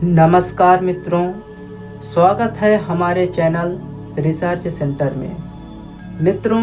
नमस्कार मित्रों, स्वागत है हमारे चैनल रिसर्च सेंटर में। मित्रों,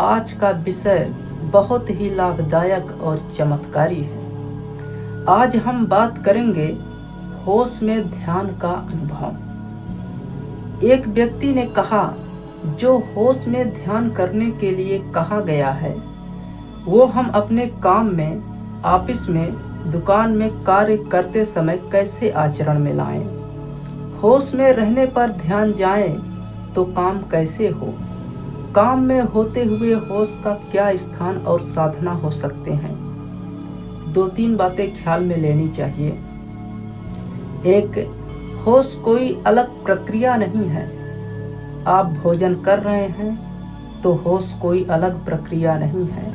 आज का विषय बहुत ही लाभदायक और चमत्कारी है। आज हम बात करेंगे होश में ध्यान का अनुभव। एक व्यक्ति ने कहा, जो होश में ध्यान करने के लिए कहा गया है वो हम अपने काम में, ऑफिस में, दुकान में कार्य करते समय कैसे आचरण में लाएं? होश में रहने पर ध्यान जाए तो काम कैसे हो? काम में होते हुए होश का क्या स्थान और साधना हो सकते हैं? 2-3 बातें ख्याल में लेनी चाहिए। एक, होश कोई अलग प्रक्रिया नहीं है। आप भोजन कर रहे हैं तो होश कोई अलग प्रक्रिया नहीं है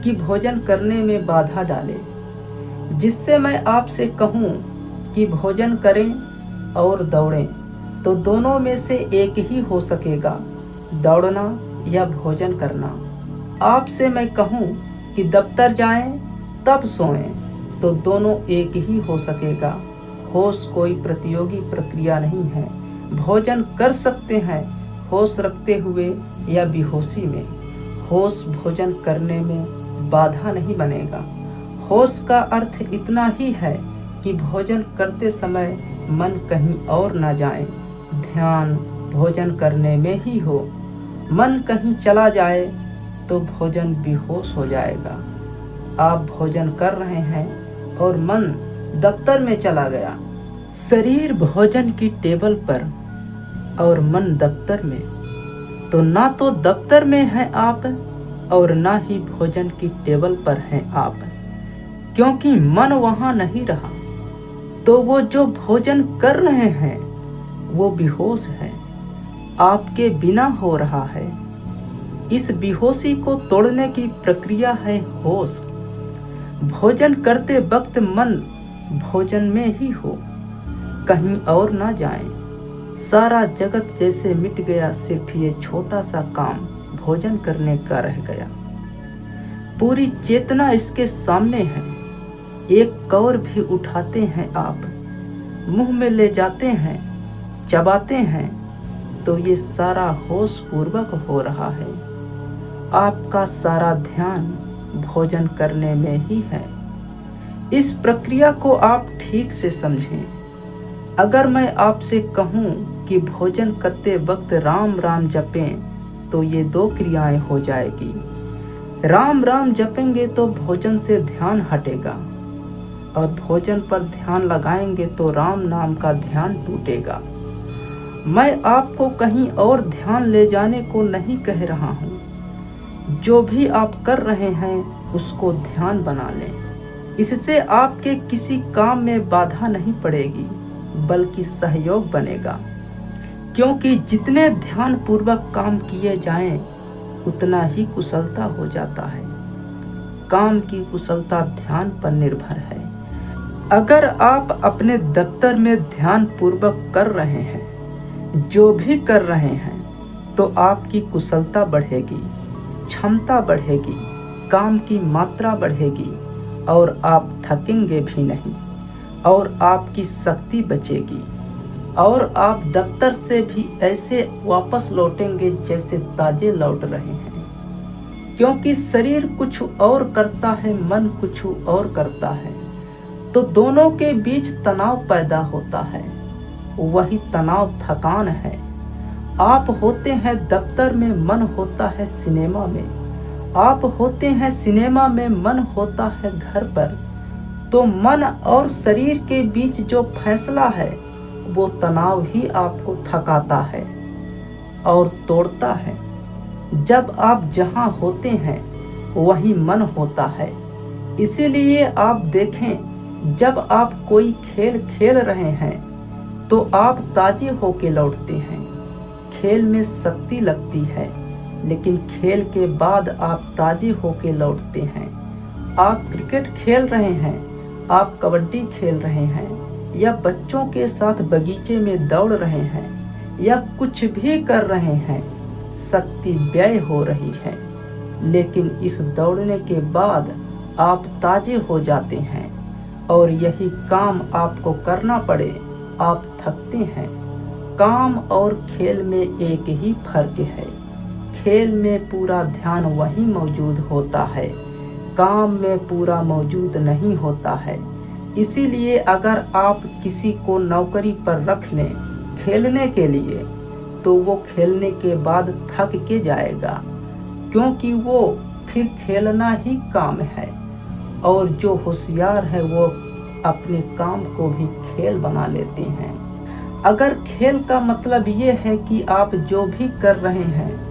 कि भोजन करने में बाधा डाले। जिससे मैं आपसे कहूँ कि भोजन करें और दौड़ें, तो दोनों में से एक ही हो सकेगा, दौड़ना या भोजन करना। आपसे मैं कहूँ कि दफ्तर जाएं तब सोएं, तो दोनों एक ही हो सकेगा। होश कोई प्रतियोगी प्रक्रिया नहीं है। भोजन कर सकते हैं होश रखते हुए या बेहोशी में। होश भोजन करने में बाधा नहीं बनेगा। होश का अर्थ इतना ही है कि भोजन करते समय मन कहीं और न जाए, ध्यान भोजन करने में ही हो। मन कहीं चला जाए तो भोजन बेहोश हो जाएगा। आप भोजन कर रहे हैं और मन दफ्तर में चला गया। शरीर भोजन की टेबल पर और मन दफ्तर में, तो ना तो दफ्तर में हैं आप और ना ही भोजन की टेबल पर हैं आप। क्योंकि मन वहां नहीं रहा, तो वो जो भोजन कर रहे हैं वो बेहोश है, आपके बिना हो रहा है। इस बेहोशी को तोड़ने की प्रक्रिया है होश। भोजन करते वक्त मन भोजन में ही हो, कहीं और ना जाए। सारा जगत जैसे मिट गया, सिर्फ ये छोटा सा काम भोजन करने का रह गया। पूरी चेतना इसके सामने है। एक कौर भी उठाते हैं आप, मुंह में ले जाते हैं, चबाते हैं, तो ये सारा होश पूर्वक हो रहा है। आपका सारा ध्यान भोजन करने में ही है। इस प्रक्रिया को आप ठीक से समझें। अगर मैं आपसे कहूँ कि भोजन करते वक्त राम राम जपें, तो ये 2 क्रियाएं हो जाएगी। राम राम जपेंगे तो भोजन से ध्यान हटेगा, और भोजन पर ध्यान लगाएंगे तो राम नाम का ध्यान टूटेगा। मैं आपको कहीं और ध्यान ले जाने को नहीं कह रहा हूँ। जो भी आप कर रहे हैं उसको ध्यान बना लें। इससे आपके किसी काम में बाधा नहीं पड़ेगी, बल्कि सहयोग बनेगा। क्योंकि जितने ध्यान पूर्वक काम किए जाएं, उतना ही कुशलता हो जाता है। काम की कुशलता ध्यान पर निर्भर है। अगर आप अपने दफ्तर में ध्यान पूर्वक कर रहे हैं, जो भी कर रहे हैं, तो आपकी कुशलता बढ़ेगी, क्षमता बढ़ेगी, काम की मात्रा बढ़ेगी, और आप थकेंगे भी नहीं, और आपकी शक्ति बचेगी, और आप दफ्तर से भी ऐसे वापस लौटेंगे जैसे ताजे लौट रहे हैं। क्योंकि शरीर कुछ और करता है, मन कुछ और करता है, तो दोनों के बीच तनाव पैदा होता है। वही तनाव थकान है। आप होते हैं दफ्तर में, मन होता है सिनेमा में। आप होते हैं सिनेमा में, मन होता है घर पर। तो मन और शरीर के बीच जो फैसला है, वो तनाव ही आपको थकाता है और तोड़ता है। जब आप जहाँ होते हैं वहीं मन होता है। इसीलिए आप देखें, जब आप कोई खेल खेल रहे हैं तो आप ताजे होके लौटते हैं। खेल में शक्ति लगती है, लेकिन खेल के बाद आप ताजे होके लौटते हैं। आप क्रिकेट खेल रहे हैं, आप कबड्डी खेल रहे हैं, या बच्चों के साथ बगीचे में दौड़ रहे हैं, या कुछ भी कर रहे हैं, शक्ति व्यय हो रही है। लेकिन इस दौड़ने के बाद आप ताजे हो जाते हैं, और यही काम आपको करना पड़े आप थकते हैं। काम और खेल में एक ही फर्क है, खेल में पूरा ध्यान वहीं मौजूद होता है, काम में पूरा मौजूद नहीं होता है। इसीलिए अगर आप किसी को नौकरी पर रख लें खेलने के लिए, तो वो खेलने के बाद थक के जाएगा, क्योंकि वो फिर खेलना ही काम है। और जो होशियार है वो अपने काम को भी खेल बना लेते हैं। अगर खेल का मतलब ये है कि आप जो भी कर रहे हैं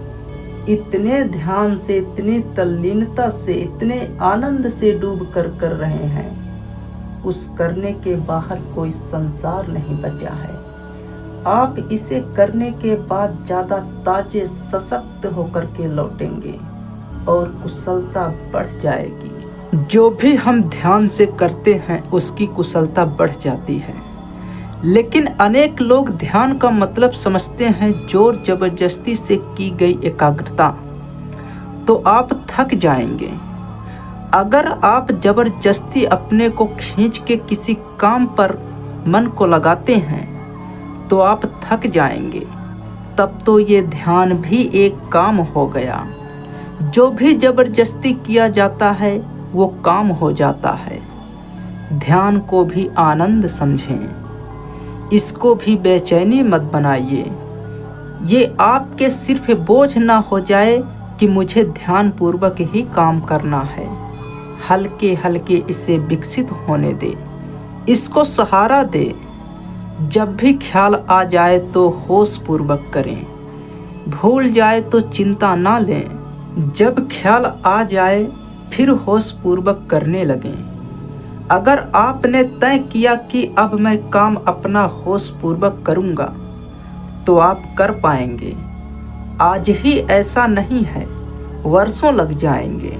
इतने ध्यान से, इतनी तल्लीनता से, इतने आनंद से डूब कर रहे हैं, उस करने के बाहर कोई संसार नहीं बचा है। आप इसे करने के बाद ज़्यादा ताजे सशक्त होकर के लौटेंगे और कुशलता बढ़ जाएगी। जो भी हम ध्यान से करते हैं उसकी कुशलता बढ़ जाती है। लेकिन अनेक लोग ध्यान का मतलब समझते हैं जोर जबरदस्ती से की गई एकाग्रता, तो आप थक जाएंगे। अगर आप जबरदस्ती अपने को खींच के किसी काम पर मन को लगाते हैं तो आप थक जाएंगे। तब तो ये ध्यान भी एक काम हो गया। जो भी जबरदस्ती किया जाता है वो काम हो जाता है। ध्यान को भी आनंद समझें, इसको भी बेचैनी मत बनाइए। ये आपके सिर्फ बोझ ना हो जाए कि मुझे ध्यान पूर्वक ही काम करना है। हल्के हल्के इसे विकसित होने दे, इसको सहारा दे। जब भी ख्याल आ जाए तो होश पूर्वक करें, भूल जाए तो चिंता ना लें। जब ख्याल आ जाए फिर होश पूर्वक करने लगें। अगर आपने तय किया कि अब मैं काम अपना होश पूर्वक करूँगा, तो आप कर पाएंगे। आज ही ऐसा नहीं है, वर्षों लग जाएंगे।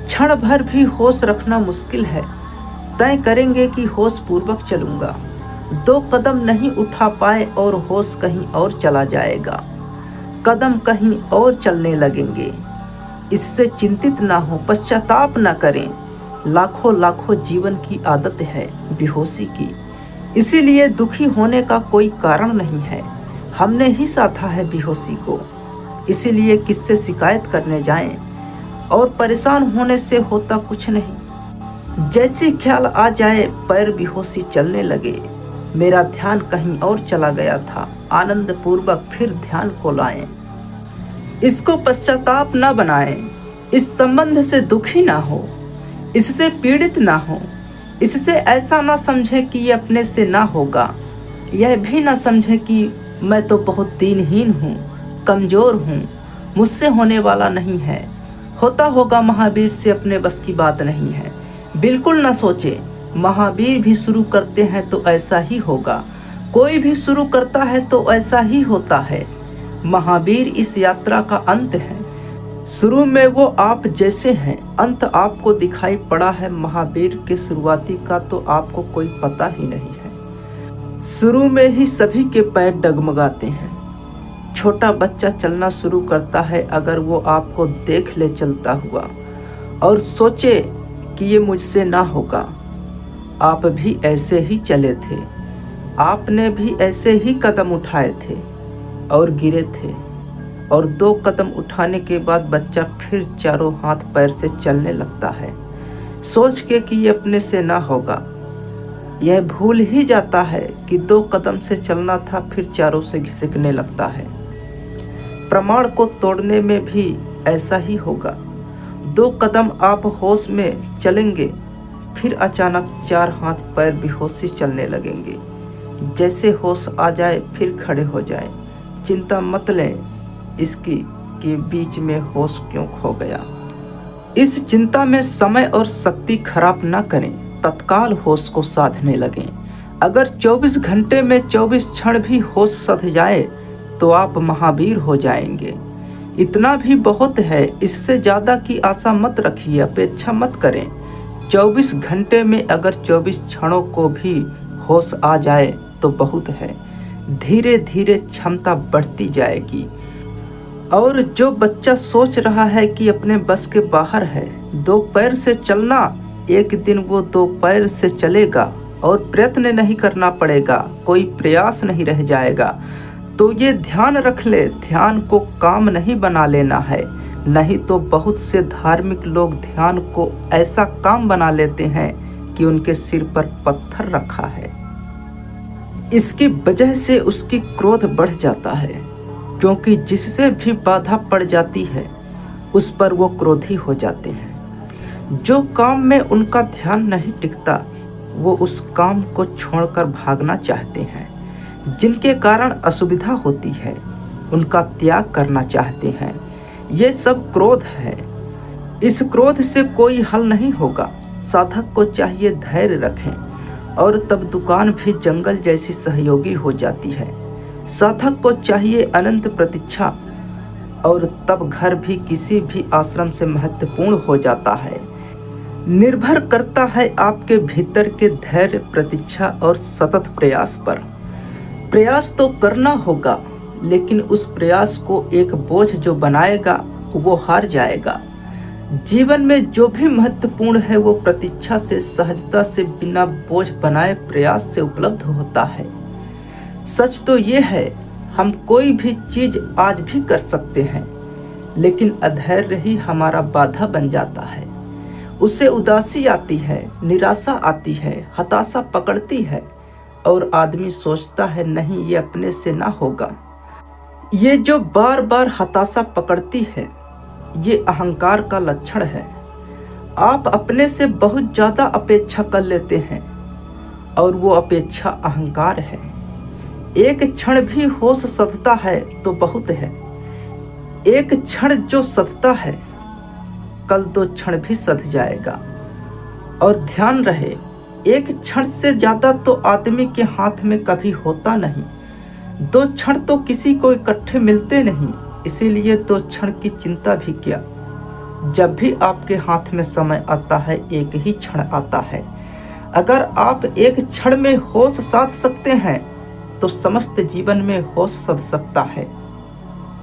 क्षण भर भी होश रखना मुश्किल है। तय करेंगे कि होश पूर्वक चलूँगा, 2 कदम नहीं उठा पाए और होश कहीं और चला जाएगा, कदम कहीं और चलने लगेंगे। इससे चिंतित ना हो, पश्चाताप ना करें। लाखों लाखों जीवन की आदत है बेहोशी की, इसीलिए दुखी होने का कोई कारण नहीं है। हमने ही साधा है बेहोशी को, इसीलिए किससे शिकायत करने जाएं। और परेशान होने से होता कुछ नहीं। जैसे ख्याल आ जाए पैर बेहोशी चलने लगे, मेरा ध्यान कहीं और चला गया था, आनंद पूर्वक फिर ध्यान को लाएं। इसको पश्चाताप ना बनाएं, इस संबंध से दुखी ना हो, इससे पीड़ित ना हो। इससे ऐसा ना समझे कि ये अपने से ना होगा। यह भी ना समझे कि मैं तो बहुत दीनहीन हूँ, कमज़ोर हूँ, मुझसे होने वाला नहीं है, होता होगा महावीर से अपने बस की बात नहीं है। बिल्कुल ना सोचे। महावीर भी शुरू करते हैं तो ऐसा ही होगा, कोई भी शुरू करता है तो ऐसा ही होता है। महावीर इस यात्रा का अंत है। शुरू में वो आप जैसे हैं, अंत आपको दिखाई पड़ा है महावीर के शुरुआती का तो आपको कोई पता ही नहीं है। शुरू में ही सभी के पैर डगमगाते हैं। छोटा बच्चा चलना शुरू करता है, अगर वो आपको देख ले चलता हुआ और सोचे कि ये मुझसे ना होगा। आप भी ऐसे ही चले थे, आपने भी ऐसे ही कदम उठाए थे और गिरे थे, और 2 कदम उठाने के बाद बच्चा फिर चारों हाथ पैर से चलने लगता है, सोच के कि ये अपने से ना होगा। यह भूल ही जाता है कि 2 कदम से चलना था, फिर चारों से घिसकने लगता है। प्रमाण को तोड़ने में भी ऐसा ही होगा। 2 कदम आप होश में चलेंगे, फिर अचानक 4 हाथ पैर बेहोशी चलने लगेंगे। जैसे होश आ जाए फिर खड़े हो जाएं। चिंता मत लें इसकी कि बीच में होश क्यों खो गया। इस चिंता में समय और शक्ति खराब ना करें, तत्काल होश को साधने लगें। अगर 24 घंटे में 24 क्षण भी होश सध जाए तो आप महावीर हो जाएंगे। इतना भी बहुत है, इससे ज़्यादा की आशा मत रखिए, अपेक्षा मत करें। 24 घंटे में अगर 24 क्षणों को भी होश आ जाए तो बहुत है। धीरे धीरे क्षमता बढ़ती जाएगी। और जो बच्चा सोच रहा है कि अपने बस के बाहर है 2 पैर से चलना, एक दिन वो 2 पैर से चलेगा, और प्रयत्न नहीं करना पड़ेगा, कोई प्रयास नहीं रह जाएगा। तो ये ध्यान रख ले, ध्यान को काम नहीं बना लेना है। नहीं तो बहुत से धार्मिक लोग ध्यान को ऐसा काम बना लेते हैं कि उनके सिर पर पत्थर रखा है। इसकी वजह से उसकी क्रोध बढ़ जाता है, क्योंकि जिससे भी बाधा पड़ जाती है उस पर वो क्रोधी हो जाते हैं। जो काम में उनका ध्यान नहीं टिकता वो उस काम को छोड़कर भागना चाहते हैं। जिनके कारण असुविधा होती है उनका त्याग करना चाहते हैं। ये सब क्रोध है। इस क्रोध से कोई हल नहीं होगा। साधक को चाहिए धैर्य रखें और तब दुकान भी जंगल जैसी सहयोगी हो जाती है। साधक को चाहिए अनंत प्रतीक्षा और तब घर भी किसी भी आश्रम से महत्वपूर्ण हो जाता है। निर्भर करता है आपके भीतर के धैर्य, प्रतीक्षा और सतत प्रयास पर। प्रयास तो करना होगा, लेकिन उस प्रयास को एक बोझ जो बनाएगा वो हार जाएगा। जीवन में जो भी महत्वपूर्ण है वो प्रतीक्षा से, सहजता से, बिना बोझ बनाए प्रयास से उपलब्ध होता है। सच तो ये है, हम कोई भी चीज आज भी कर सकते हैं, लेकिन अधैर्य ही हमारा बाधा बन जाता है। उसे उदासी आती है, निराशा आती है, हताशा पकड़ती है और आदमी सोचता है नहीं ये अपने से ना होगा। ये जो बार बार हताशा पकड़ती है ये अहंकार का लक्षण है। आप अपने से बहुत ज़्यादा अपेक्षा कर लेते हैं और वो अपेक्षा अहंकार है। एक क्षण भी होश सधता है तो बहुत है। एक क्षण जो सधता है कल 2 क्षण भी सध जाएगा। और ध्यान रहे, एक क्षण से ज़्यादा तो आदमी के हाथ में कभी होता नहीं। 2 क्षण तो किसी को इकट्ठे मिलते नहीं, इसीलिए 2 क्षण की चिंता भी क्या। जब भी आपके हाथ में समय आता है एक ही क्षण आता है। अगर आप एक क्षण में होश साध सकते हैं तो समस्त जीवन में होश सध सकता है।